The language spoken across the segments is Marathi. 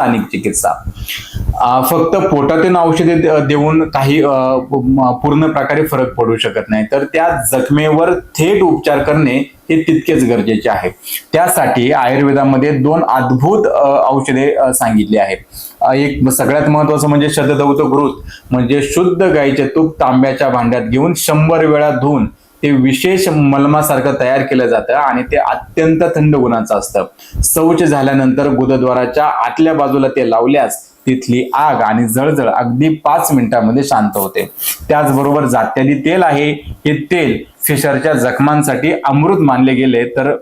स्थानिक चिकित्सा. फक्त पोटातून औषधे देऊन काही पूर्ण प्रकारे फरक पडू शकत नाही, तर त्या जखमेवर थेट उपचार करणे हे तितकेच गरजेचे आहे. त्यासाठी आयुर्वेदामध्ये 2 अद्भुत औषधे सांगितली आहेत. एक सगळ्यात महत्वाचं म्हणजे शतधौत घृत, म्हणजे शुद्ध गाईचे तूप तांब्याच्या भांड्यात घेऊन 100 वेळा धुवून ते विशेष मलमासारखं तयार केलं जातं आणि ते अत्यंत थंड गुणाचं असतं. शौच झाल्यानंतर गुदद्वाराच्या आतल्या बाजूला ते लावल्यास तिथली आग आणि जळजळ अगदी 5 मिनिटांमध्ये शांत होते. त्याचबरोबर जात्यादी तेल आहे, हे तेल फिशरच्या जखमांसाठी अमृत मानले गेले तर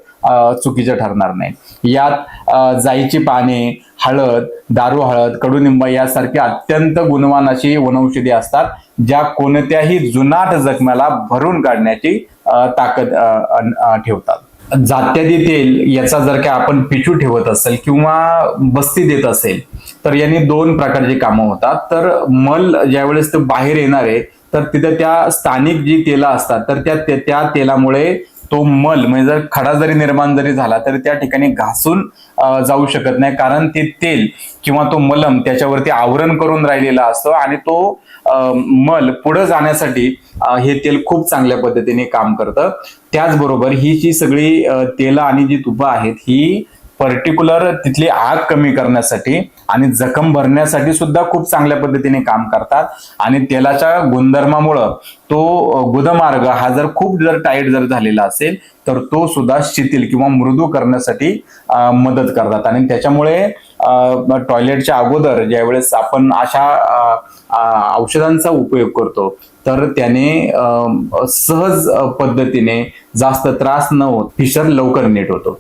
चुकीचं ठरणार नाही. यात जाईची पाने, हळद, दारू हळद, कडुनिंब यासारखी अत्यंत गुणवान अशी वनौषधी असतात, ज्या कोणत्याही जुनाट जखमेला भरून काढण्याची ताकद ठेवतात. जात्यादी तेल याचा जर का आपण पिशू ठेवत असेल किंवा बस्ती देत असेल तर यांनी 2 प्रकारची कामं होतात. तर मल ज्यावेळेस ते बाहेर येणार आहे तर तिथे त्या स्थानिक जी तेलं असतात तर त्या तेलामुळे तो मल म्हणजे जर खडा जरी निर्माण जरी झाला तरी त्या ठिकाणी घासून जाऊ शकत नाही, कारण ते तेल किंवा तो मलम त्याच्यावरती आवरण करून राहिलेला असतो आणि तो मल पुढे जाण्यासाठी हे तेल खूप चांगल्या पद्धतीने काम करतं. त्याचबरोबर ही जी सगळी तेलं आणि जी तुपं आहेत ही पर्टिक्युलर तिथली आग कमी करण्यासाठी आणि जखम भरण्यासाठी सुद्धा खूप चांगल्या पद्धतीने काम करतात. आणि तेलाच्या गुणधर्मामुळं तो गुदमार्ग हा जर खूप टाईट झालेला असेल तर तो सुद्धा शिथिल किंवा मृदू करण्यासाठी मदत करतात. आणि त्याच्यामुळे टॉयलेटच्या अगोदर ज्यावेळेस आपण अशा औषधांचा उपयोग करतो तर त्याने सहज पद्धतीने जास्त त्रास न होत फिशर लवकर नीट होतो.